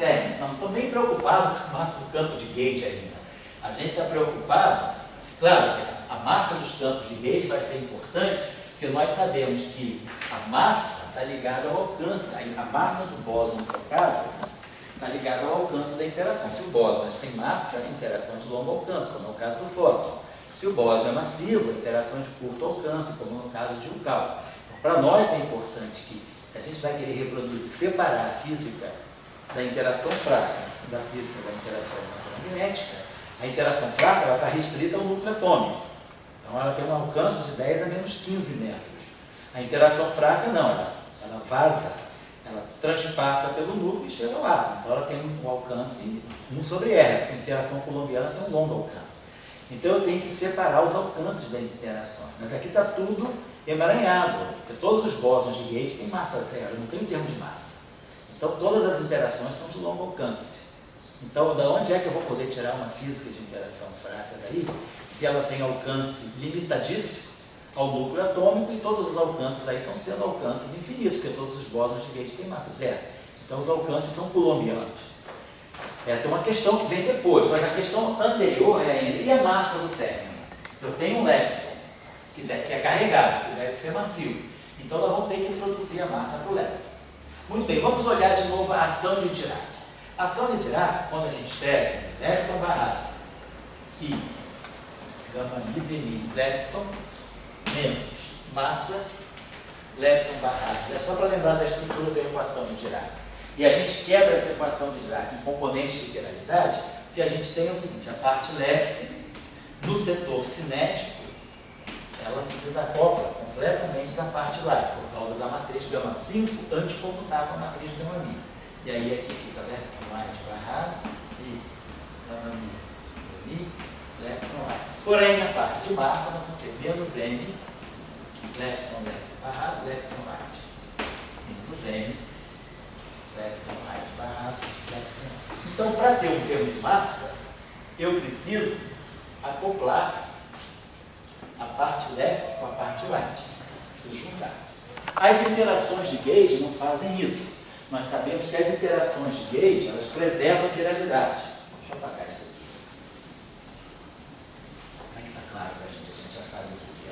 fermion. Não estou nem preocupado com a massa do campo de gauge ainda. A gente está preocupado, claro, que a massa dos campos de gauge vai ser importante, porque nós sabemos que a massa está ligada ao alcance, a massa do bóson trocado está ligada ao alcance da interação. Se o bóson é sem massa, a interação de longo alcance, como é o caso do fóton. Se o bóson é massivo, a interação de curto alcance, como no caso de um cálculo. Para nós é importante que, se a gente vai querer reproduzir, separar a física da interação fraca da física da interação eletromagnética, a interação fraca está restrita ao núcleo atômico. Então ela tem um alcance de 10 a menos 15 metros. A interação fraca não, ela vaza, ela transpassa pelo núcleo e chega ao átomo. Então ela tem um alcance 1 sobre R, a interação colombiana tem um longo alcance. Então eu tenho que separar os alcances das interações. Mas aqui está tudo emaranhado, porque todos os bósons de gauge têm massa zero, não tem um termo de massa. Então todas as interações são de longo alcance. Então, da onde é que eu vou poder tirar uma física de interação fraca daí, se ela tem alcance limitadíssimo ao núcleo atômico e todos os alcances aí estão sendo alcances infinitos, porque todos os bósons de gauge têm massa zero. Então os alcances são coulombianos. Essa é uma questão que vem depois, mas a questão anterior é ainda, e a massa do férmion? Eu tenho um lepton, que é carregado, que deve ser macio. Então nós vamos ter que introduzir a massa para o lepton. Muito bem, vamos olhar de novo a ação de Dirac. A ação de Dirac, quando a gente escreve lepton barrado e gama mi de mi lepton menos massa lepton barrado. É só para lembrar da estrutura da equação de Dirac. E a gente quebra essa equação de Dirac em componentes de quiralidade, que a gente tem o seguinte, a parte left do setor cinético, ela se desacopla completamente da parte right, por causa da matriz gama 5 anticomutar com a matriz gama mi. E aí aqui fica lepton right barrado e gama mi, lepton right. Porém, na parte de massa, nós vamos ter menos m, lepton left barrado, lepton right. Menos m, lepton right barrado, lepton right. Então, para ter um termo de massa, eu preciso acoplar a parte left com a parte right. Preciso juntar. As interações de gauge não fazem isso. Nós sabemos que as interações de gauge, elas preservam a quiralidade. Deixa eu apagar isso aqui. Aí está claro para a gente já sabe o que é.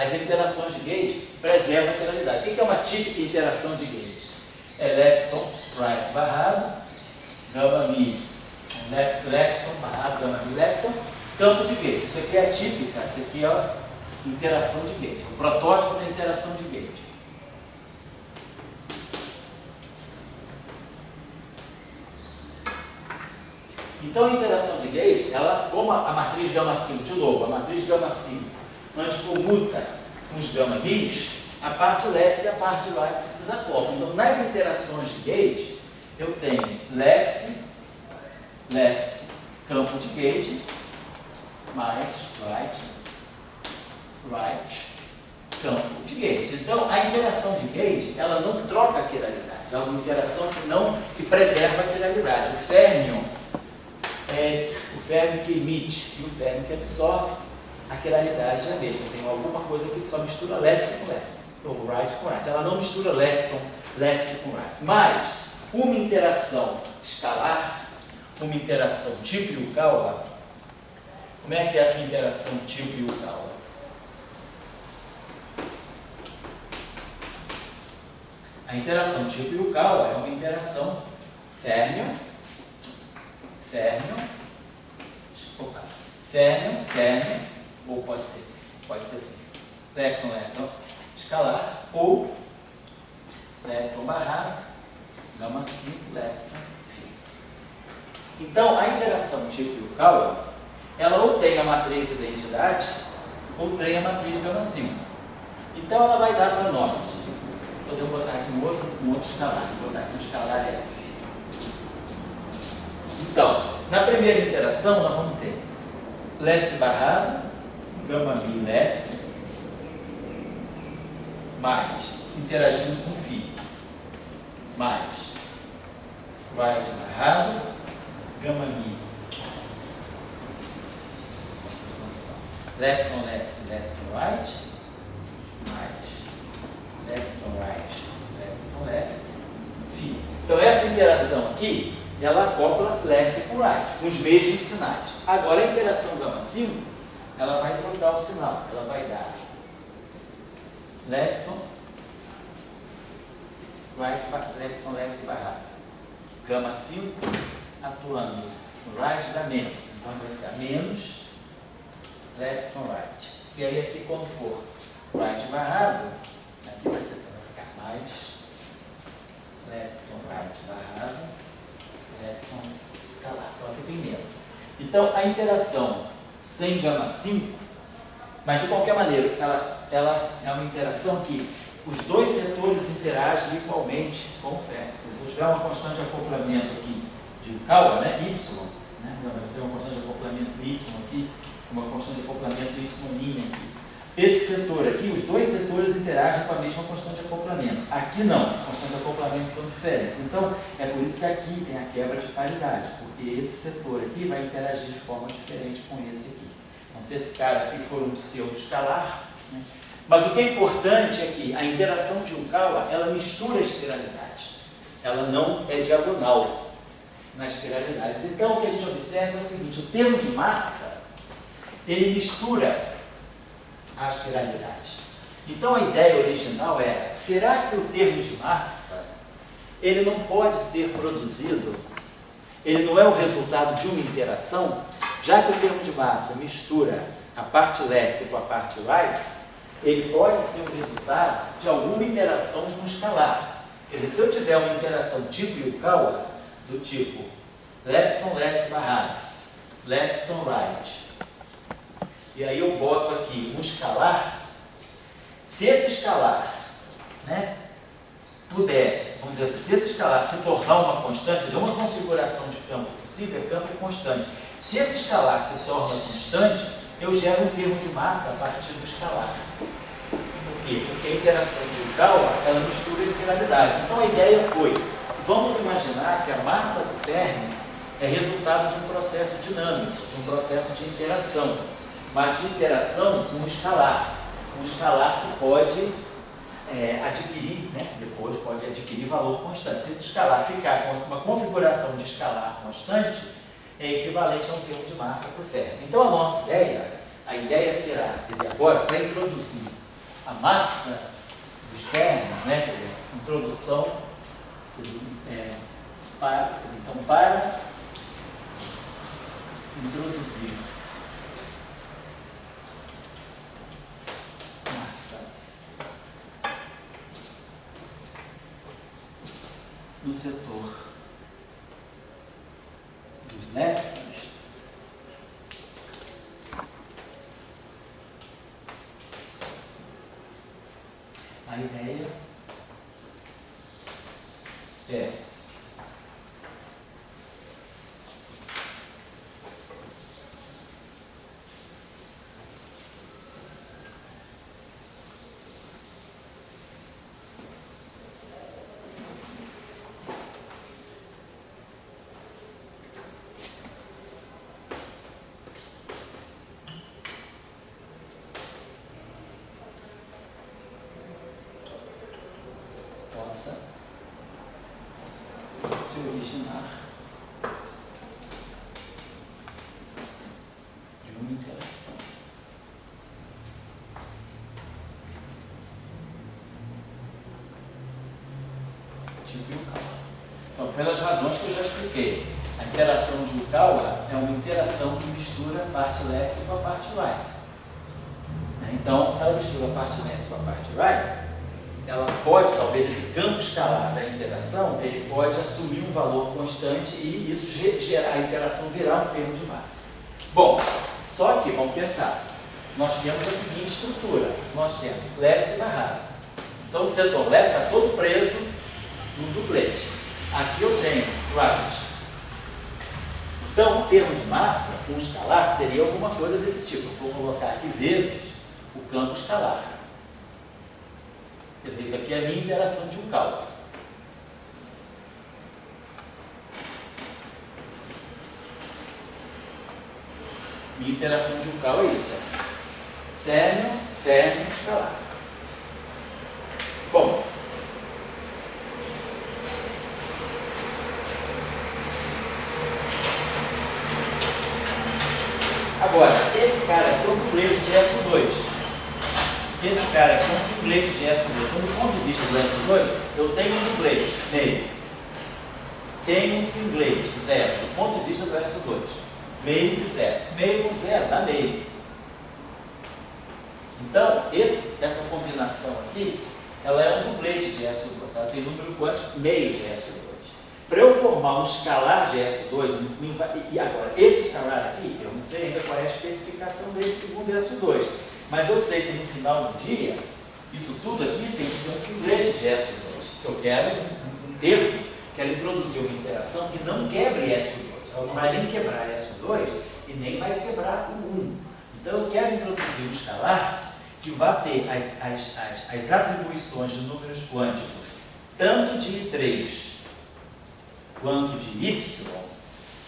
As interações de gauge preservam a quiralidade. O que é uma típica interação de gauge? É lepton right barrado, gama mi, lepton barrado, gama mi, lepton, campo de gauge. Isso aqui é a típica, isso aqui é a interação de gauge, o protótipo da interação de gauge. Então a interação de gauge, ela, como a matriz gama 5, de novo, a matriz gama 5 anticomuta com os gama mis, a parte left e a parte right se desacoplam. Então, nas interações de gauge, eu tenho left, campo de gauge, mais right, campo de gauge. Então, a interação de gauge, ela não troca a quiralidade, é uma interação que preserva a quiralidade. O férmion é o férmion que emite e o férmion que absorve, a quiralidade é a mesma. Tem alguma coisa que só mistura left com left, ou right com right. Ela não mistura left com right. Mas uma interação escalar, uma interação tipo Yukawa, como é que é a interação tipo Yukawa? A interação tipo Yukawa é uma interação férmion, ou pode ser assim, lepton, escalar, ou lepton barrado, gama 5, lepton, φ. Então, a interação tipo Yukawa, ela ou tem a matriz identidade, ou tem a matriz gama 5. Então, ela vai dar para nós. Podemos botar aqui um outro escalar, vou botar aqui um escalar S. Então, na primeira interação, nós vamos ter left barrado, gama mi left, mais, interagindo com φ, mais, right barrado, gama mi lepton, left, lepton, right, lepton, right, lepton, left, phi. Então essa interação aqui, ela acopla left com right, com os mesmos sinais. Agora a interação gama 5, ela vai trocar o sinal, ela vai dar lepton, right, lepton, left barrado. Gama 5 atuando no right dá menos, então vai ficar menos lepton, right. E aí aqui quando for right barrado, aqui vai ficar mais lepton, right barrado, lepton escalar. Então aqui tem menos. Então a interação sem gama 5, mas de qualquer maneira, ela é uma interação que os dois setores interagem igualmente com o ferro. Se eu tiver uma constante de acoplamento aqui de Cauchy, né, Y, né, eu tenho uma constante de acoplamento Y aqui, uma constante de acoplamento Y' aqui. Esse setor aqui, os dois setores interagem com a mesma constante de acoplamento. Aqui não, as constantes de acoplamento são diferentes. Então, é por isso que aqui tem a quebra de paridade, porque esse setor aqui vai interagir de forma diferente com esse aqui. Então, se esse cara aqui for um pseudo-escalar, né? Mas o que é importante é que a interação de Cauchy, ela mistura espiralidades. Ela não é diagonal nas espiralidades. Então, o que a gente observa é o seguinte, o termo de massa, ele mistura as espiralidades. Então, a ideia original era, será que o termo de massa, ele não pode ser produzido, ele não é o resultado de uma interação, já que o termo de massa mistura a parte left com a parte right, ele pode ser o resultado de alguma interação com um escalar. Quer dizer, se eu tiver uma interação tipo Yukawa, do tipo lepton left barrado, lepton right, e aí eu boto aqui um escalar, se esse escalar, né, puder, vamos dizer assim, se esse escalar se tornar uma constante, de uma configuração de campo possível, é campo constante. Se esse escalar se torna constante, eu gero um termo de massa a partir do escalar. Por quê? Porque a interação de Cauchy, ela mistura espiralidades. Então a ideia foi, vamos imaginar que a massa do ferro é resultado de um processo dinâmico, de um processo de interação, mas de interação com um escalar que pode adquirir, né, depois pode adquirir valor constante. Se esse escalar ficar com uma configuração de escalar constante, é equivalente a um termo de massa para o ferro. Então a nossa ideia, a ideia será, quer dizer, agora, para introduzir a massa dos ferros, né, quer dizer, introdução, para introduzir massa no setor dos leptons, a ideia é se originar de uma interação. Tipo Yukawa. Então, pelas razões que eu já expliquei, a interação de Yukawa é uma interação que mistura a parte left com a parte right. Então, se ela mistura a parte left com a parte right, ela pode, talvez esse campo escalar da interação, ele pode assumir um valor constante e isso gerar, a interação virar um termo de massa. Bom, só que, vamos pensar, nós temos a seguinte estrutura, nós temos left e barrado. Então o setor left está todo preso no duplete. Aqui eu tenho right. Então o termo de massa, um escalar, seria alguma coisa desse tipo. Eu vou colocar aqui vezes o campo escalar. Quer dizer, isso aqui é a minha interação de Cauchy. Minha interação de Cauchy é isso. Término escalar. Bom, agora, esse cara aqui é um dublete de SO2. Esse cara aqui é um singlete de SO2. Então, do ponto de vista do SO2, eu tenho um dublete, meio. Tenho um singlete, zero. Do ponto de vista do SO2, meio de zero. Meio com zero, dá meio. Então, essa combinação aqui, ela é um dublete de SO2. Ela tem número quântico meio de SO2. Para eu formar um escalar de SO2, e agora, esse escalar aqui, eu não sei ainda qual é a especificação dele segundo SO2, mas eu sei que no final do dia, isso tudo aqui tem que ser um singlete de SO2. Eu quero um termo, quero introduzir uma interação que não quebre SO2. Ela não vai nem quebrar SO2 e nem vai quebrar o 1. Então eu quero introduzir um escalar que vá ter as atribuições de números quânticos, tanto de I3 quanto de Y,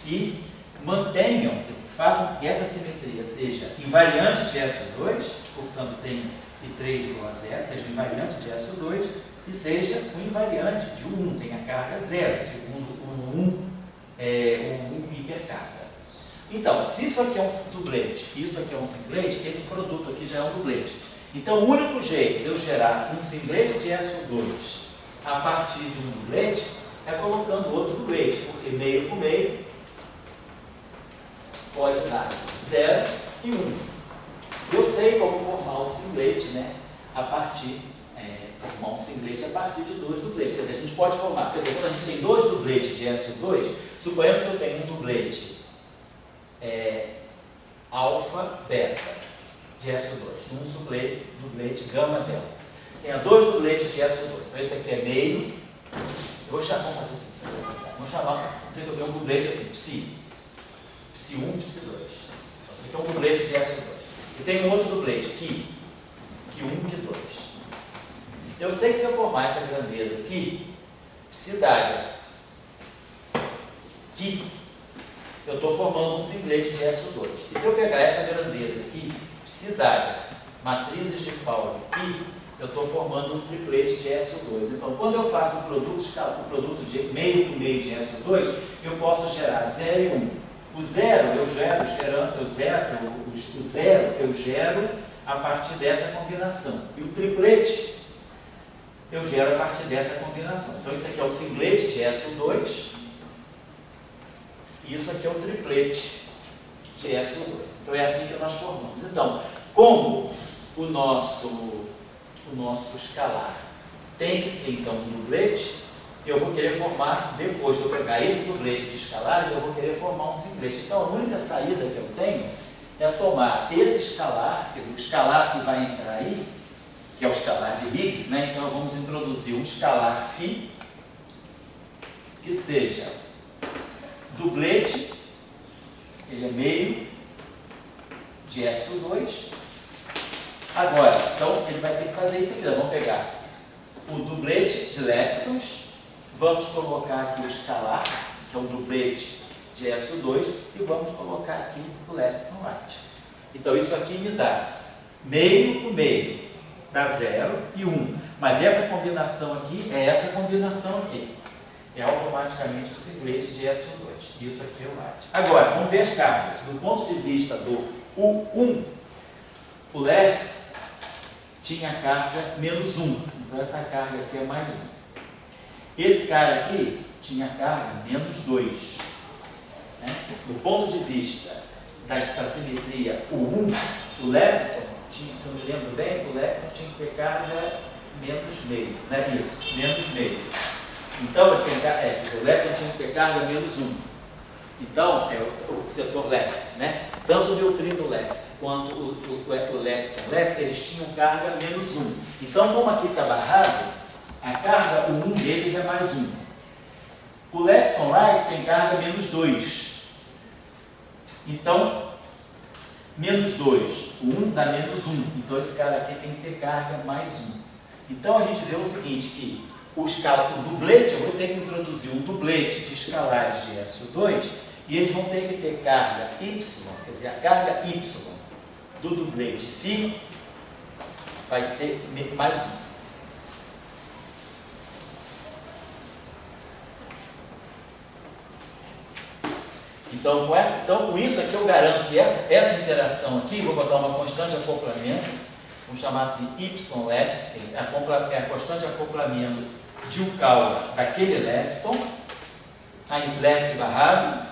e mantenham, façam que essa simetria seja invariante de SO2, portanto tem I3 igual a zero, seja invariante de SO2, e seja um invariante de 1, tem a carga zero, segundo o 1 é um hipercarga. Então, se isso aqui é um dublete e isso aqui é um singlete, esse produto aqui já é um dublete. Então, o único jeito de eu gerar um singlete de SO2 a partir de um dublete é colocando outro dublete, porque meio com meio pode dar 0 e 1. Eu sei como formar um singlete, né? A partir, formar um singlete a partir de dois dubletes. Quer dizer, a gente pode formar, quer dizer, quando a gente tem dois dubletes de SO2, suponhamos que eu tenho um dublete alfa, beta de SO2, um dublete gama, delta. Tenha dois dubletes de SO2. Então, esse aqui é meio. Eu vou chamar, vamos chamar, eu tenho um dublete assim, Psi 1, Psi 2. Então, esse aqui é um dublete de SO2. E tem um outro dublete, Ki 1, Ki 2. Eu sei que se eu formar essa grandeza aqui, Psi d'H, Ki, eu estou formando um singlete de SO2. E se eu pegar essa grandeza aqui, Psi d'H, matrizes de Pauli, Ki, eu estou formando um triplete de SO2. Então, quando eu faço um produto de meio com meio de SO2, eu posso gerar 0 e 1. O zero eu gero a partir dessa combinação. E o triplete eu gero a partir dessa combinação. Então, isso aqui é o singlete de SO2 e isso aqui é o triplete de SO2. Então, é assim que nós formamos. Então, como o nosso escalar tem que ser, então, um dublete, eu vou querer formar, depois de eu pegar esse dublete de escalares, eu vou querer formar um singlete. Então, a única saída que eu tenho é tomar esse escalar, quer dizer, o escalar que vai entrar aí, que é o escalar de Higgs, né? Então, vamos introduzir um escalar φ, que seja dublete, ele é meio de SO2. Agora, então, ele vai ter que fazer isso aqui. Nós vamos pegar o dublete de leptons, vamos colocar aqui o escalar, que é o dublete de SO2, e vamos colocar aqui o lepton right. Então, isso aqui me dá meio com meio, dá 0 e 1. Mas essa combinação aqui é essa combinação aqui. É automaticamente o singlete de SO2. Isso aqui é o right. Agora, vamos ver as cargas. Do ponto de vista do U1, o left tinha carga menos 1. Então, essa carga aqui é mais 1. Esse cara aqui tinha carga menos 2. Né? Do ponto de vista da simetria U1, o lepton, se eu me lembro bem, o lepton tinha que ter carga menos meio. Não é isso? Menos meio. Então, o lepton tinha que ter carga menos 1. Então, é o setor left, né? Tanto o neutrino left quanto o lepton left, eles tinham carga menos 1. Então, como aqui está barrado, a carga, o 1 deles é mais 1. O lepton right tem carga menos 2. Então, menos 2. O 1 dá menos 1. Então, esse cara aqui tem que ter carga mais 1. Então, a gente vê o seguinte, que o dublete, eu vou ter que introduzir um dublete de escalares de SO2 e eles vão ter que ter carga Y, quer dizer, a carga Y do dublete φ vai ser mais 1. Então, com isso aqui eu garanto que essa interação aqui, vou botar uma constante de acoplamento, vamos chamar assim y left, é a constante de acoplamento de um cauda daquele lepton, aí left barrado,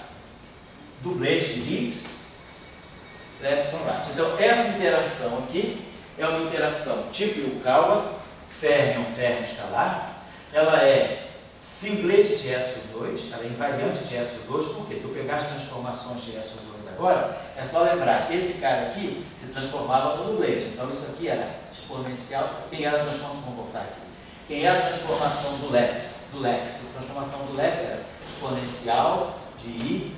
dublete de Higgs, lepton right. Então, essa interação aqui é uma interação tipo Yukawa, férmio escalar, ela é singlete de SO2, ela é invariante de SO2, porque se eu pegar as transformações de SO2 agora, é só lembrar que esse cara aqui se transformava no dublete. Então isso aqui era exponencial. Quem era a transformação? Vamos voltar aqui. Quem era a transformação do left? A transformação do left era exponencial de I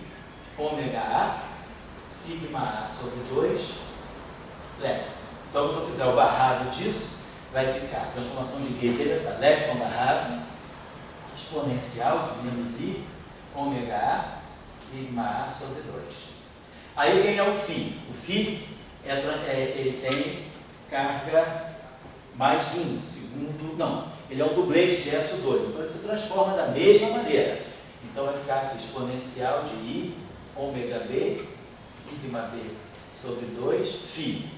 ômega A, sigma A sobre 2, left. Então quando eu fizer o barrado disso, vai ficar a transformação de Gödel, lepton barrado, exponencial de menos I, ômega A, sigma A sobre 2. Aí quem é o φ? O φ ele tem carga mais 1, segundo, não, ele é um dublete de SO2, então ele se transforma da mesma maneira. Então vai ficar aqui exponencial de I, ômega B, sigma B sobre 2, φ.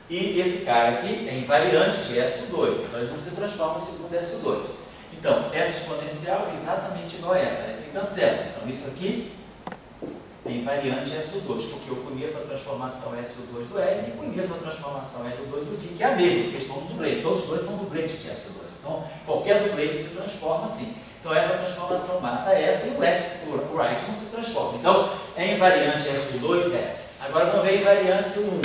E esse cara aqui é invariante de SO2, então ele não se transforma segundo SO2. Então, essa exponencial é exatamente igual a essa se cancela. Então, isso aqui é invariante SO2, porque eu conheço a transformação SO2 do L e conheço a transformação L2 do φ, que é a mesma questão do dublete. Todos os dois são dubletes de SO2. Então, qualquer dublete se transforma assim. Então, essa transformação mata essa e o left, o right não se transforma. Então, é invariante SO2? É. Agora, não vem invariância 1.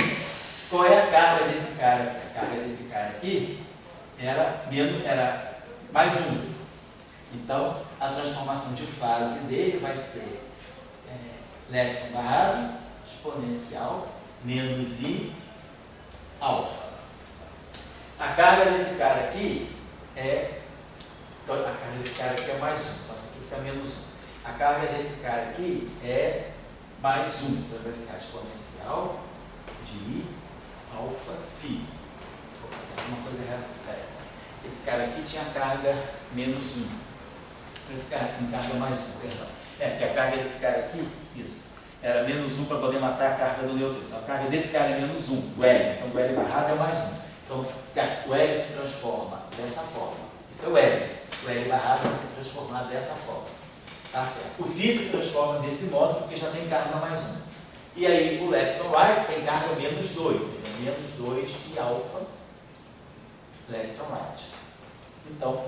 Qual é a carga desse cara aqui? A carga desse cara aqui era mais 1. Então, a transformação de fase dele vai ser lepton barrado, exponencial, menos I, alfa. A carga desse cara aqui então, a carga desse cara aqui é mais 1, então isso aqui fica menos 1. A carga desse cara aqui é mais 1, então vai ficar exponencial de I, alfa, φ. Uma coisa errada. Esse cara aqui tinha carga menos 1. Esse cara tem carga mais 1, perdão. Porque a carga desse cara aqui, isso, era menos 1 para poder matar a carga do neutrino. Então a carga desse cara é menos 1, o L. Então o L barrado é mais 1. Então se o L se transforma dessa forma, isso é o L. O L barrado vai se transformar dessa forma. Tá certo? O φ se transforma desse modo porque já tem carga mais 1. E aí o lepton right tem carga menos 2. Ele é menos 2 e alfa lepton right. Então,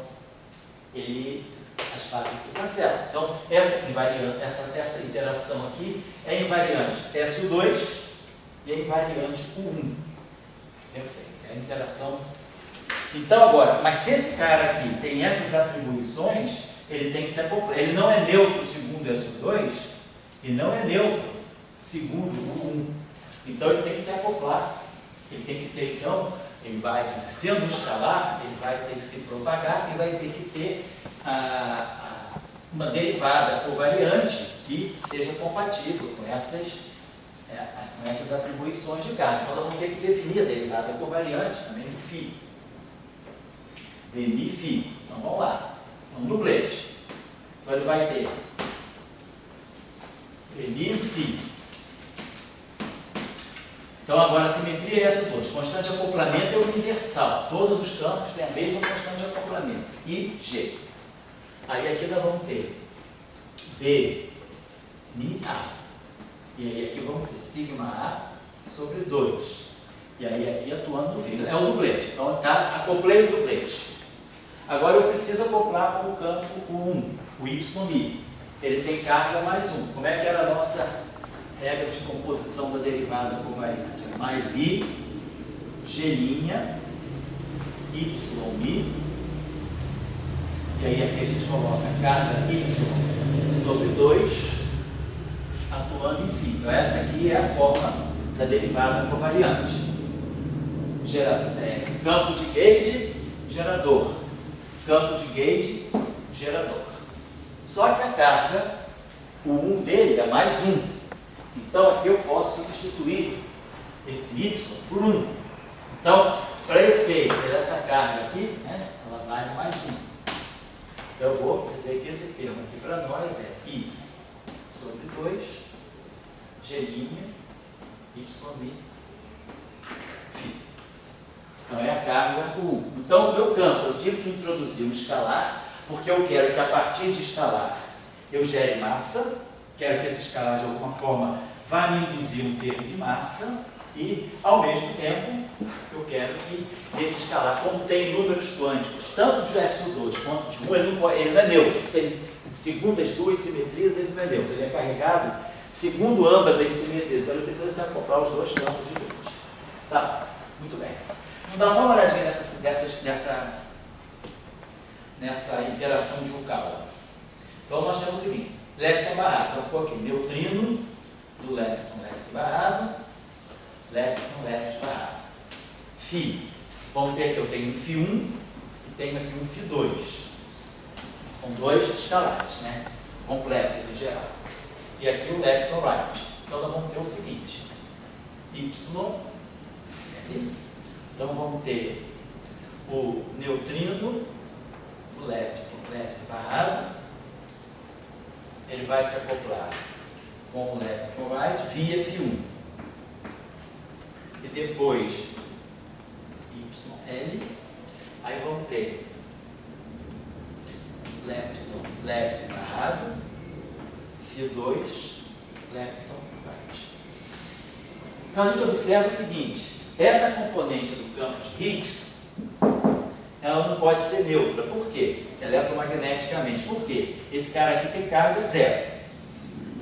as fases se cancelam. Então, essa interação aqui é invariante SO2 e é invariante U1. Perfeito. É a interação. Então, agora, mas se esse cara aqui tem essas atribuições, ele tem que se acoplar. Ele não é neutro segundo SO2 e não é neutro segundo U1. Então, ele tem que se acoplar. Ele tem que ter, então, ele vai, sendo um escalar, ele vai ter que se propagar e vai ter que ter uma derivada covariante que seja compatível com essas atribuições de carga. Então, nós vamos ter que definir a derivada covariante também do φ. Demi φ. Então, vamos lá. É um dublete. Então, ele vai ter demi φ. Então, agora a simetria é essa toda. Constante de acoplamento é universal. Todos os campos têm a mesma constante de acoplamento. I, G. Aí aqui nós vamos ter B, Mi, A. E aí aqui vamos ter sigma A sobre 2. E aí aqui atuando no fim. É o dublete. Então, tá, acoplei o dublete. Agora eu preciso acoplar com o campo 1, o Y'. Ele tem carga mais 1. Como é que era a nossa regra de composição da derivada covariante? Mais I, G', Y'. E aí aqui a gente coloca a carga Y sobre 2, atuando em φ. Então essa aqui é a forma da derivada covariante. Campo de gauge, gerador. Campo de gauge, gerador. Só que a carga, o 1 dele é mais 1. Então aqui eu posso substituir esse y por 1. Então, para efeito dessa carga aqui, né, ela vale mais 1. Então, eu vou dizer que esse termo aqui para nós é I sobre 2, G', Y', φ. Então, é a carga por 1. Então, o meu campo, eu tive que introduzir um escalar, porque eu quero que a partir de escalar eu gere massa, quero que esse escalar de alguma forma vá me induzir um termo de massa e, ao mesmo tempo, eu quero que esse escalar, como tem números quânticos, tanto de SO2 quanto de 1, ele não é neutro. Segundo as duas simetrias, ele não é neutro. Ele é carregado segundo ambas as simetrias. Então, ele precisa se acoplar os dois campos de luz. Tá, muito bem. Vamos dar só uma olhadinha nessa interação de Yukawa. Então, nós temos o seguinte: lepton barrado. Então, coloquei neutrino do lepton barrado, lepton barrado. Φ. Vamos ter aqui, eu tenho um Φ1 e tenho aqui um Φ2. São dois escalares, né? Complexos em geral. E aqui o lepton right. Então, nós vamos ter o seguinte: Y. Então, vamos ter o neutrino do lepton barrado. Ele vai se acoplar com o lepton right via Φ1. E depois YL. Aí vamos ter lepton barrado, Φ2, lepton right. Então a gente observa o seguinte: essa componente do campo de Higgs, ela não pode ser neutra. Por quê? Eletromagneticamente. Por quê? Esse cara aqui tem carga 0.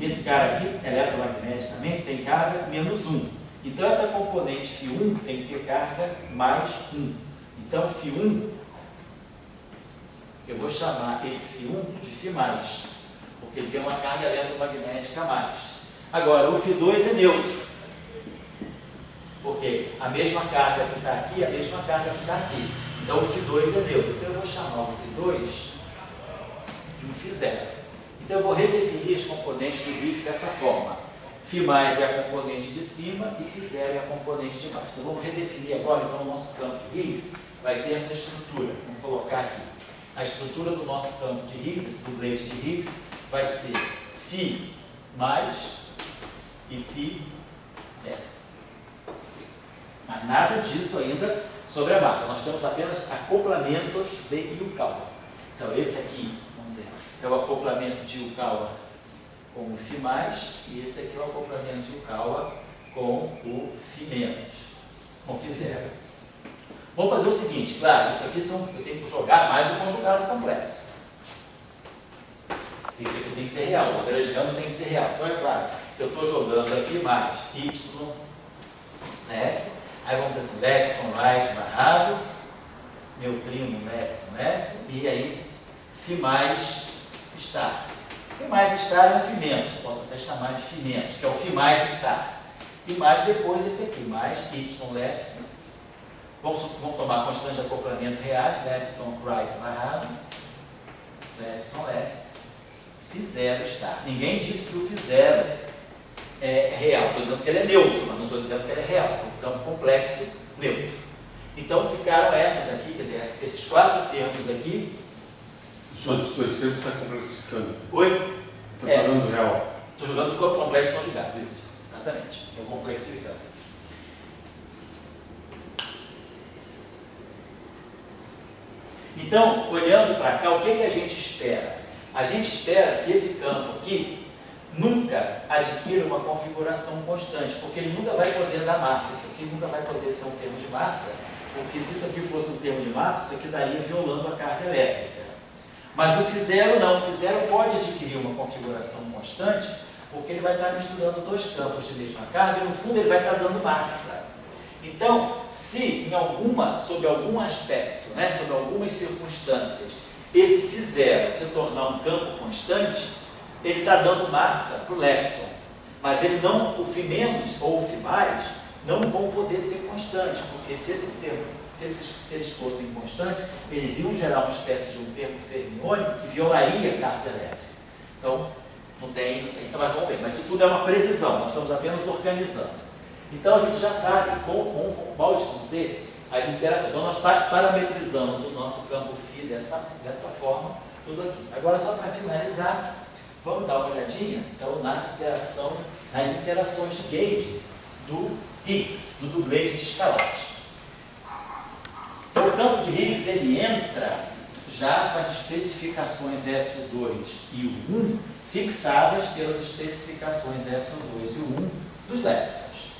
Esse cara aqui, eletromagneticamente, tem carga menos 1. Então, essa componente Φ1 tem que ter carga mais 1. Então, Φ1, eu vou chamar esse Φ1 de Φ+, porque ele tem uma carga eletromagnética a mais. Agora, o Φ2 é neutro, porque a mesma carga que está aqui é a mesma carga que está aqui. Então, o Φ2 é neutro. Então, eu vou chamar o Φ2 de um Φ0. Então, eu vou redefinir as componentes do Higgs dessa forma. Φ+ é a componente de cima e Φ0 é a componente de baixo. Então, vamos redefinir agora. Então, o nosso campo de Higgs vai ter essa estrutura. Vamos colocar aqui. A estrutura do nosso campo de Higgs, esse doblete de Higgs, vai ser Φ+ e Φ0. Mas nada disso ainda sobre a massa. Nós temos apenas acoplamentos de Yukawa. Então, esse aqui, vamos dizer, é o acoplamento de Yukawa com o Φ+, e esse aqui é o acoplamento de Yukawa com o Φ-, com o Φ0. Vamos fazer o seguinte, claro, isso aqui eu tenho que jogar mais o conjugado complexo. Isso aqui tem que ser real, o gradiano tem que ser real. Então, é claro, que eu estou jogando aqui mais Y, né? Aí vamos pensar, lepton right barrado, neutrino lepton, e aí Φ+ star. Φ+ star é um fimento, posso até chamar de fimento, que é o Φ+ star. E mais depois esse aqui, mais Y lepton. Vamos tomar a constante de acoplamento reais, lepton right barrado, lepton left, Φ0 star. Ninguém disse que o Φ0 é real, estou dizendo que ele é neutro, mas não estou dizendo que ele é real, é um campo complexo neutro. Então ficaram essas aqui, quer dizer, esses quatro termos aqui. Só os dois termos está complexificando. Oi? Está falando real. Estou jogando com o complexo conjugado, isso, exatamente. Estou complexificando. Então, olhando para cá, o que a gente espera? A gente espera que esse campo aqui nunca adquira uma configuração constante, porque ele nunca vai poder dar massa. Isso aqui nunca vai poder ser um termo de massa, porque se isso aqui fosse um termo de massa, isso aqui daria violando a carga elétrica. Mas o Φ0 não. O Φ0 pode adquirir uma configuração constante, porque ele vai estar misturando dois campos de mesma carga e, no fundo, ele vai estar dando massa. Então, se sob algum aspecto, né, sob algumas circunstâncias, esse Φ0 se tornar um campo constante, ele está dando massa para o lepton, mas ele não, o Φ- ou o Φ+ não vão poder ser constantes, porque se eles fossem constantes, eles iam gerar uma espécie de um termo fermiônico que violaria a carga elétrica. Então, não tem, então, mas vamos ver. Mas isso tudo é uma previsão, nós estamos apenas organizando. Então a gente já sabe quais vão ser as interações. Então nós parametrizamos o nosso campo φ dessa forma, tudo aqui. Agora, só para finalizar, vamos dar uma olhadinha então, nas interações de gauge do Higgs, do dublê de escalares. Então o campo de Higgs ele entra já com as especificações SO2 e o 1 fixadas pelas especificações SO2 e o 1 dos leptons,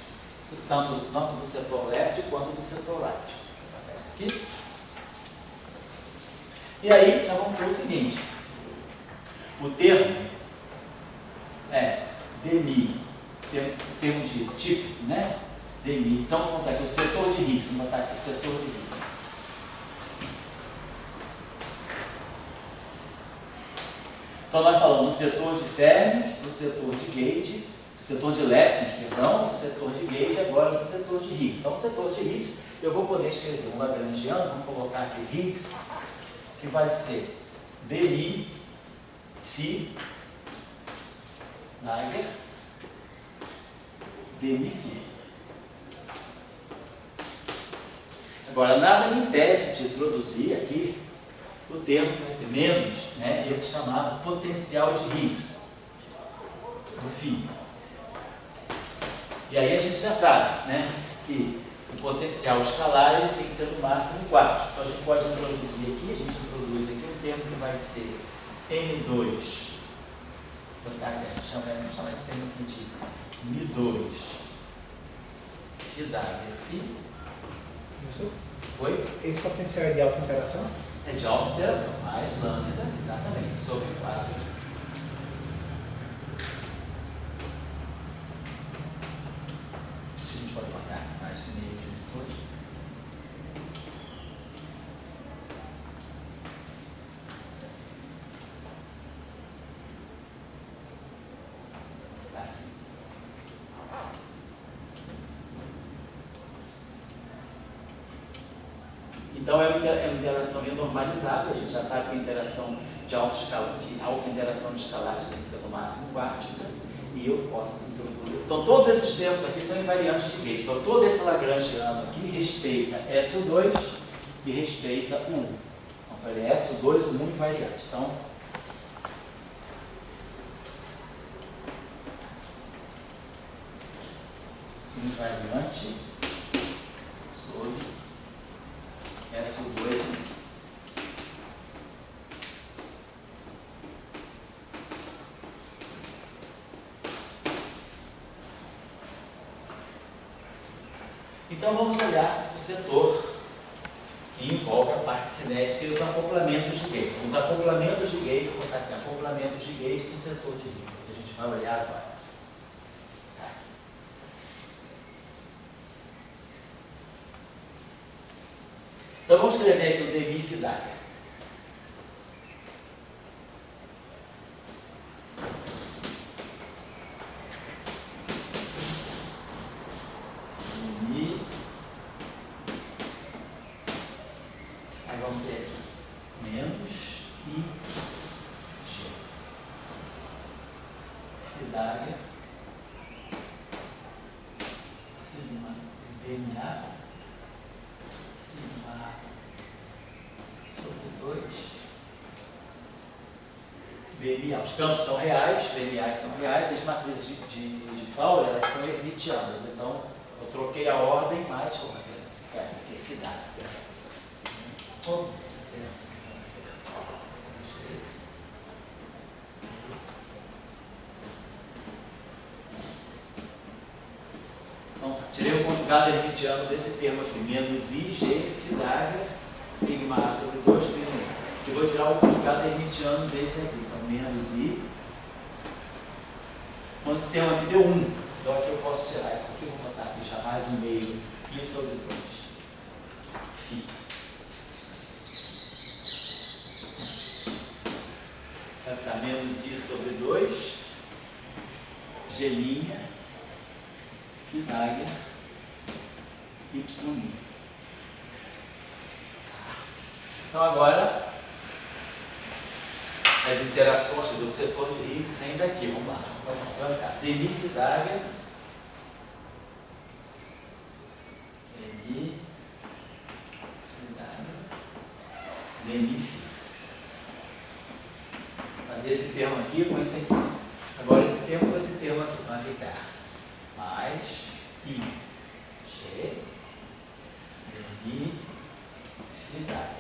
tanto do setor left quanto do setor right. Deixa eu apagar isso aqui. E aí nós vamos ter o seguinte, o termo é demi, termo de tipo, né? Demi. Então vamos botar aqui o setor de Higgs, vamos botar aqui o setor de Higgs. Então nós falamos do setor de férmions, do setor de gauge, do setor de leptons, perdão, do setor de gauge, agora do setor de Higgs. Então o setor de Higgs, eu vou poder escrever um lagrangiano, vamos colocar aqui Higgs, que vai ser dmi φ Dagger dmi φ. Agora nada me impede de introduzir aqui o termo que vai ser menos, né, esse chamado potencial de Higgs, do φ. E aí a gente já sabe, né, que o potencial escalar ele tem que ser no máximo 4. Então a gente pode introduzir aqui, a gente introduz aqui um termo que vai ser M2, vou chamar esse termo aqui de Mi2, φ Dagger φ. Professor? Oi? Esse potencial é de alta interação? É de alta interação, mais lambda, exatamente, sobre 4. A gente pode botar mais meio de depois. Assim. Então é uma interação normalizada, a gente já sabe que a interação de alta interação de escalares tem que ser no máximo quântica, e eu posso introduzir. Então todos esses termos aqui são invariantes de gauge. Então todo esse lagrangiano aqui respeita SO2 e respeita o 1. Então ele é SO2, o 1 invariante. Então invariante sobre SO2. Então vamos olhar o setor que envolve a parte cinética e os acoplamentos de gauge. Então, os acoplamentos de gauge, vou botar aqui, acoplamentos de gauge do setor de Higgs, que a gente vai olhar agora. Tá. Então vamos escrever aqui o dmi φ Dagger. Aí vamos ter aqui menos I G φ Dagger sigma BMA sigma sobre 2 BMA. Os campos são reais, BMA são reais, as matrizes de Fowler elas são hermitianas. Então eu troquei a ordem, mas vou aqui φ Dagger. Então, tirei o conjugado hermitiano desse termo aqui, menos IG, φ Dagger, sigma A sobre 2, pi. E vou tirar o conjugado hermitiano desse aqui, então menos I. Então esse termo aqui deu 1, então aqui eu posso tirar isso aqui, vou botar aqui já mais um meio, I sobre 2, φ. Vai ficar menos I sobre 2, G', φ Dagger, Y'. Então agora, as interações do setor de Higgs vem daqui, vamos lá. Vai ficar dmi φ Dagger termo aqui com esse aqui. Agora esse termo com esse termo aqui vai ficar mais I, G, demifidária.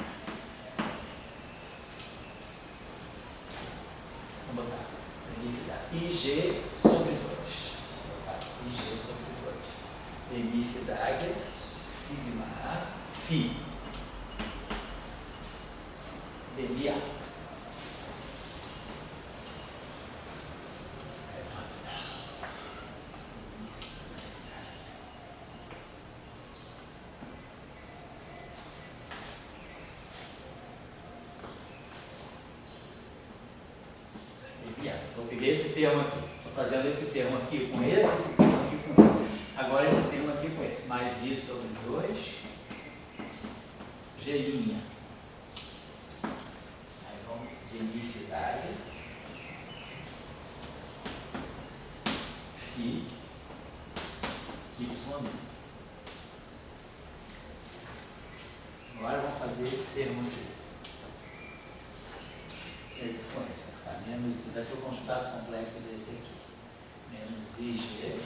Vamos botar demifidária. IG sobre 2. IG sobre 2. Demifidária, sigma A, Φ. Demia. Então, eu peguei esse termo aqui, estou fazendo esse termo aqui com esse termo aqui com esse. Agora esse termo aqui com esse. Mais I sobre 2, G'. Aí vamos demifidária, Φ, Y'. Agora vamos fazer esse termo aqui. Esse com esse. Menos, vai ser o conjugado complexo desse aqui. Menos IG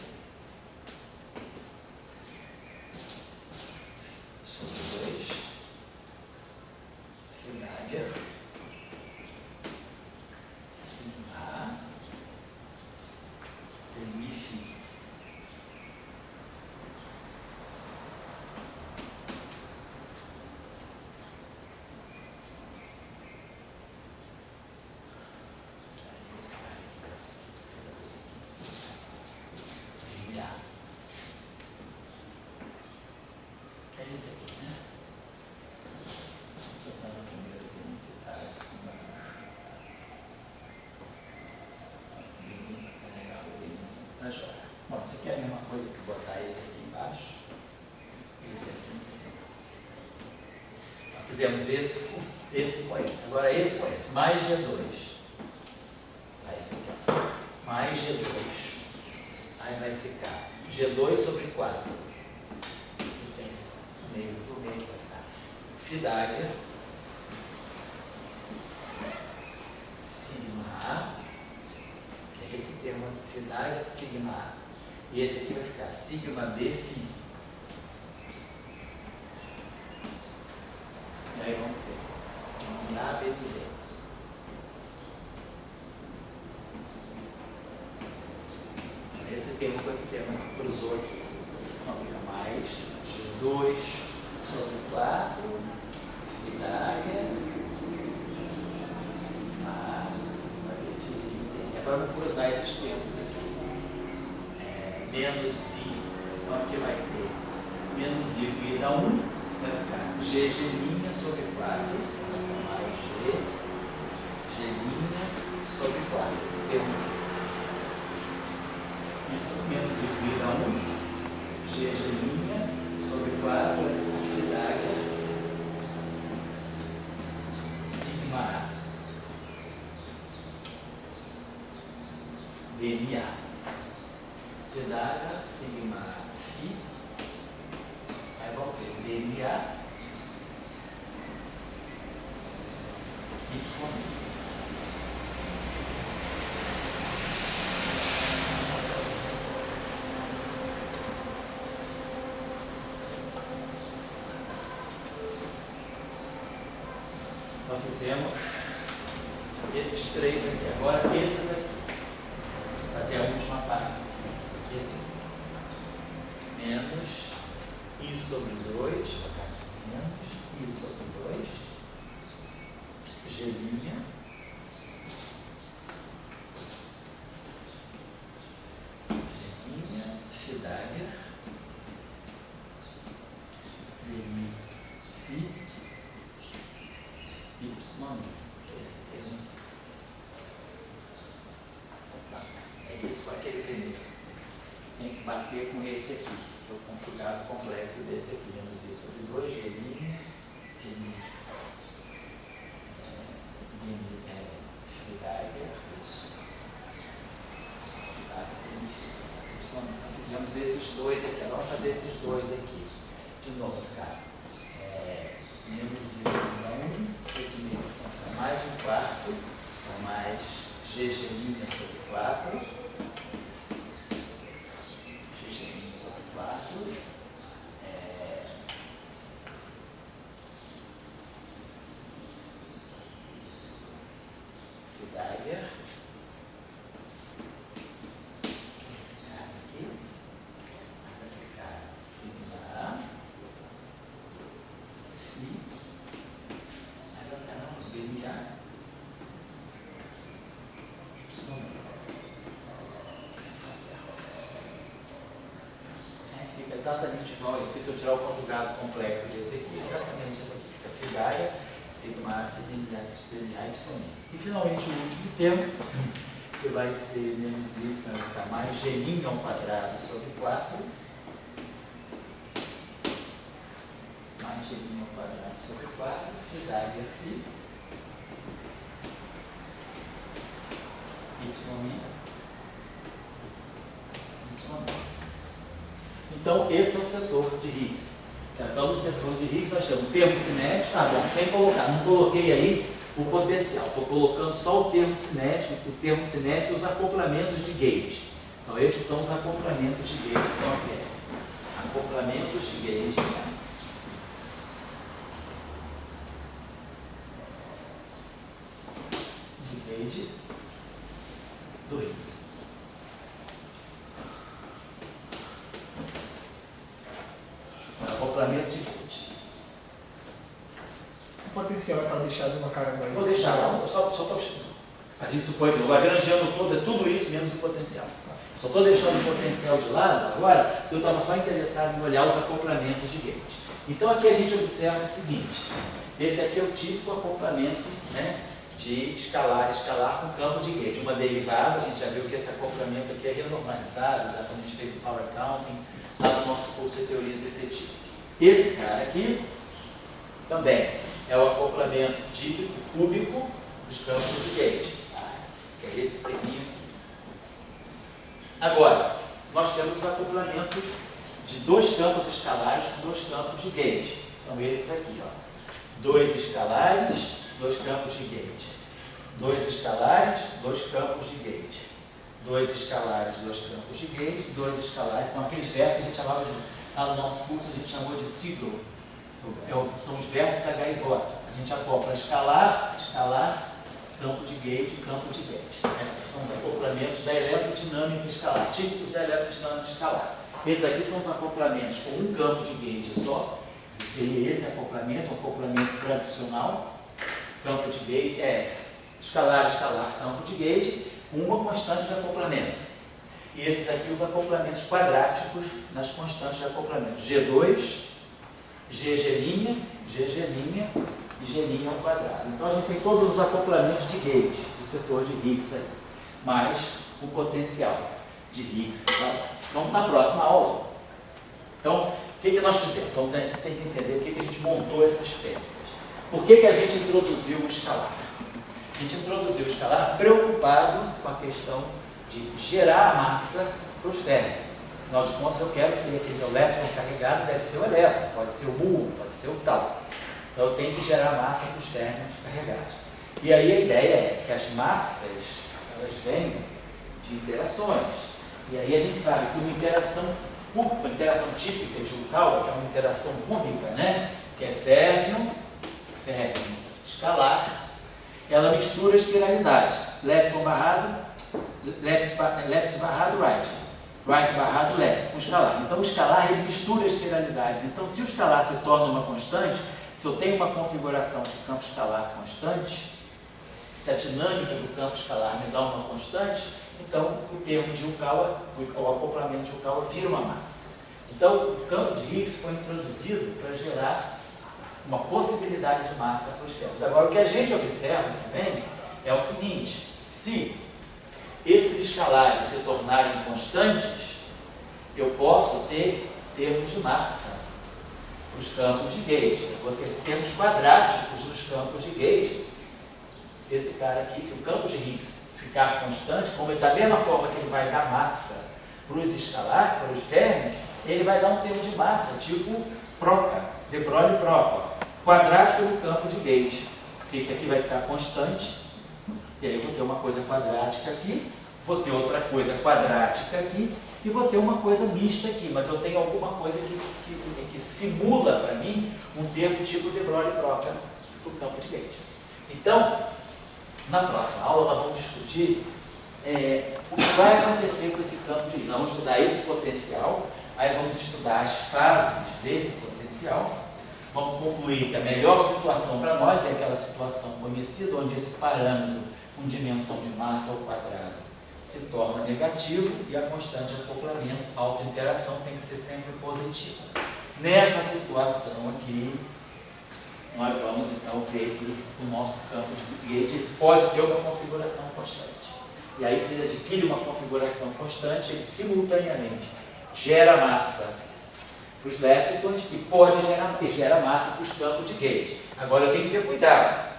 sobre 2, fidária, sigma A, demifi. É esse aqui, né? Deixa eu botar no primeiro tá joia. Bom, isso aqui é a mesma coisa que botar esse aqui embaixo e esse aqui em cima. Nós fizemos esse com esse. Agora esse com esse. Mais G2. Aí esse aqui. Mais G2. Aí vai ficar G2 sobre 4. Meio por meio vai ficar fidária, sigma A, que é esse termo aqui, fidária, sigma A. E esse aqui vai ficar sigma B, Φ. E aí vamos ter A, B, B. Esse termo com esse termo aqui, cruzou aqui. Então fica mais G2 sobre 4, fidária, sigma A, sigma B. Agora vamos cruzar esses termos aqui. Menos I, então aqui vai ter menos I ida a 1, vai ficar G' sobre 4, mais G' sobre 4. Esse termo aqui. Isso, menos I ida a 1, G' sobre 4, fidária, sigma A, dma, fidária, sigma Φ, aí vamos ter dma, y. Nós fizemos esses três aqui. Agora esses aqui. Vou fazer a última parte. Esse aqui. Menos I sobre 2. Menos I sobre 2. G'. Fidária. Fi. Esse termo. É isso com aquele primeiro. Tem que bater com esse aqui, o conjugado complexo desse aqui. Menos I sobre 2, G', fidária, isso. Fizemos esses dois aqui. Agora vamos fazer esses dois aqui. De novo, cara. Menos I sobre 1, esse meio. Mais um quarto, mais GG' sobre 4. GG' sobre 4. Isso. Dagger. Esse cara aqui. Vai ficar sigma. Fi. Agora não, BNA. Fica exatamente igual a isso, porque se eu tirar o conjugado complexo desse aqui, exatamente essa aqui fica fidária, sigma A, BNA, Y. E finalmente o último termo, que vai ser menos isso, vai ficar mais G' ao quadrado sobre 4, mais G' ao quadrado sobre 4, fidária Φ, Y'. Então, esse é o setor de Higgs. Então, no setor de Higgs, nós temos o termo cinético. Ah, bom, sem colocar, não coloquei aí o potencial. Estou colocando só o termo cinético e os acoplamentos de gauge. Então, esses são os acoplamentos de gauge. Então, aqui é acoplamentos de gauge. De gauge do Higgs. Acoplamento de gauge. O potencial é para deixar de uma cara mais. Vou deixar, não, só estou. A gente supõe que o lagrangiano todo é tudo isso menos o potencial. Só estou deixando o potencial de lado agora, porque eu estava só interessado em olhar os acoplamentos de gauge. Então aqui a gente observa o seguinte: esse aqui é o típico acoplamento, né, de escalar com campo de gauge. Uma derivada, a gente já viu que esse acoplamento aqui é renormalizado, já quando a gente fez o power counting, lá no nosso curso de teorias efetivas. Esse cara aqui também é o acoplamento típico cúbico dos campos de gauge, que é esse terminho. Agora, nós temos o acoplamento de dois campos escalares com dois campos de gauge. São esses aqui, ó. Dois escalares, dois campos de gauge. Dois escalares, dois campos de gauge. Dois escalares, dois campos de gauge. Dois escalares, são aqueles versos que a gente chamava de, lá no nosso curso a gente chamou de seagull. São os versos da gaivota. A gente acopla escalar, campo de gauge, campo de gauge. São os acoplamentos da eletrodinâmica escalar, típicos da eletrodinâmica escalar. Esses aqui são os acoplamentos com um campo de gauge só. Seria esse acoplamento, o acoplamento tradicional. Campo de gauge escalar, campo de gauge, uma constante de acoplamento. E esses aqui os acoplamentos quadráticos nas constantes de acoplamento. G2, GG', GG' e G' ao quadrado. Então a gente tem todos os acoplamentos de gauge, do setor de Higgs aí, mais o potencial de Higgs. Vamos na próxima aula. Então, o que nós fizemos? Então a gente tem que entender por que a gente montou essas peças. Por que a gente introduziu o escalar? A gente introduziu o escalar preocupado com a questão de gerar a massa para os férreos. Afinal de contas, eu quero que aquele elétron carregado deve ser o elétron, pode ser o muon, pode ser o tal. Então eu tenho que gerar massa para os férreos carregados. E aí a ideia é que as massas, elas vêm de interações. E aí a gente sabe que uma interação típica de Yukawa, que é uma interação cúbica, né? Que é férmio, escalar, ela mistura espiralidades. Left barrado, right barrado, left, com escalar. Então o escalar ele mistura espiralidades. Então se o escalar se torna uma constante, se eu tenho uma configuração de campo escalar constante, se a dinâmica do campo escalar me dá uma constante, então o termo de Yukawa, o acoplamento de Yukawa vira uma massa. Então o campo de Higgs foi introduzido para gerar uma possibilidade de massa para os férreos. Agora o que a gente observa também é o seguinte: se esses escalares se tornarem constantes, eu posso ter termos de massa para os campos de gauge. Eu vou ter termos quadráticos nos campos de gauge. Se esse cara aqui, se o campo de Higgs ficar constante, como da mesma forma que ele vai dar massa para os escalares, para os férreos, ele vai dar um termo de massa, tipo Proca, de Broglie-Proca, quadrático do campo de gauge. Esse aqui vai ficar constante E aí eu vou ter uma coisa quadrática aqui, vou ter outra coisa quadrática aqui, e vou ter uma coisa mista aqui, mas eu tenho alguma coisa que simula para mim um termo tipo de Broglie-Proca do campo de Gauge. Então, na próxima aula nós vamos discutir o que vai acontecer com esse campo de Higgs. Nós vamos estudar esse potencial, aí vamos estudar as fases desse potencial, vamos concluir que a melhor situação para nós é aquela situação conhecida, onde esse parâmetro com dimensão de massa ao quadrado se torna negativo e a constante de acoplamento, a autointeração, tem que ser sempre positiva. Nessa situação aqui, nós vamos então ver que o nosso campo de Gauge pode ter uma configuração constante. E aí, se ele adquire uma configuração constante, ele simultaneamente gera massa para os leptons e gera massa para os campos de Gauge. Agora eu tenho que ter cuidado.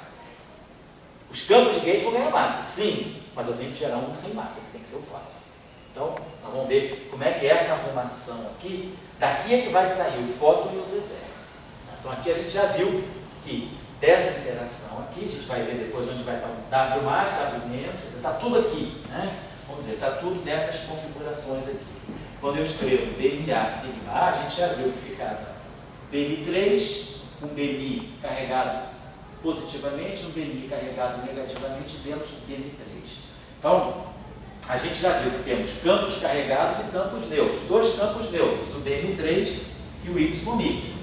Os campos de Gauge vão ganhar massa, sim, mas eu tenho que gerar um sem massa, que tem que ser o fóton. Então, nós vamos ver como é que é essa arrumação aqui. Daqui é que vai sair o fóton e o Z0. Então, aqui a gente já viu que dessa interação aqui, a gente vai ver depois onde vai estar o W mais, W menos, está tudo aqui, né? Vamos dizer, está tudo nessas configurações aqui. Quando eu escrevo BMA sigma A, a gente já viu que ficava BM3, um BMI carregado positivamente, um BMI carregado negativamente dentro do BM3. Então, a gente já viu que temos campos carregados e campos neutros. Dois campos neutros, o BM3 e o YMI.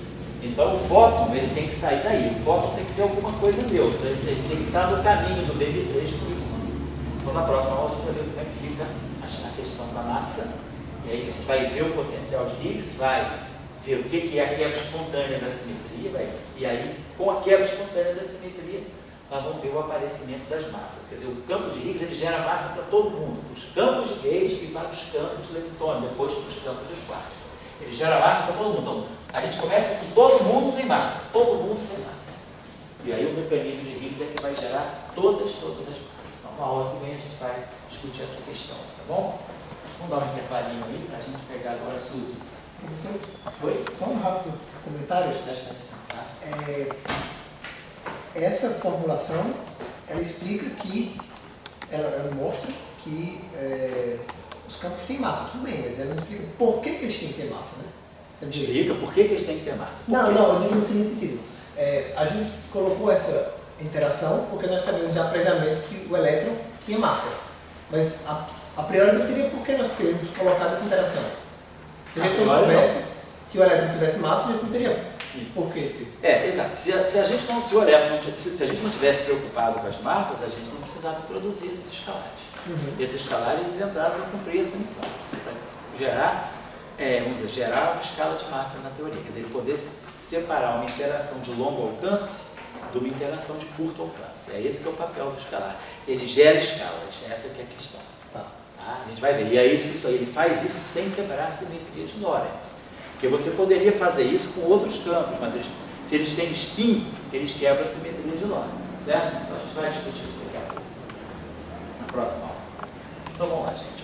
Então, o fóton ele tem que sair daí. O fóton tem que ser alguma coisa neutra. Ele tem que estar no caminho do BM3 com o YMI. Então, na próxima aula, a gente vai ver como é que fica a questão da massa. E aí, a gente vai ver o potencial de Higgs, vai ver o que é a quebra espontânea da simetria, e aí, com a quebra espontânea da simetria, nós vamos ver o aparecimento das massas. Quer dizer, o campo de Higgs ele gera massa para todo mundo, para os campos de Gauge e para os campos de leptônio, depois para os campos dos quartos. Ele gera massa para todo mundo. Então, a gente começa com todo mundo sem massa, todo mundo sem massa. E aí o mecanismo de Higgs é que vai gerar todas as massas. Então, na aula que vem a gente vai discutir essa questão, tá bom? Vamos dar um intervalinho aí para a gente pegar agora a Suzy. Foi? Só um rápido comentário. Tá? Essa formulação, ela explica que, ela mostra que os campos têm massa, tudo bem, mas ela não explica por que eles têm que ter massa, né? Quer dizer, Explica por que eles têm que ter massa. Não, eu digo no seguinte sentido. A gente colocou essa interação porque nós sabemos já previamente que o elétron tinha massa. Mas a priori não teria por que nós termos colocado essa interação. Seria que eu soubesse que o elétron tivesse massa, a gente não teria por que ter. Exato. Se a gente não tivesse preocupado com as massas, a gente não precisava introduzir esses escalares. Esses escalares entraram para cumprir essa missão, para gerar, gerar uma escala de massa na teoria. Quer dizer, poder separar uma interação de longo alcance de uma interação de curto alcance. É esse que é o papel do escalar. Ele gera escalas, essa que é a questão. Tá? A gente vai ver. E é isso aí, ele faz isso sem quebrar a simetria de Lorentz. Porque você poderia fazer isso com outros campos, mas se eles têm spin, eles quebram a simetria de Lorentz, certo? Então a gente vai discutir isso daqui a pouco, na próxima aula. Então vamos lá, gente.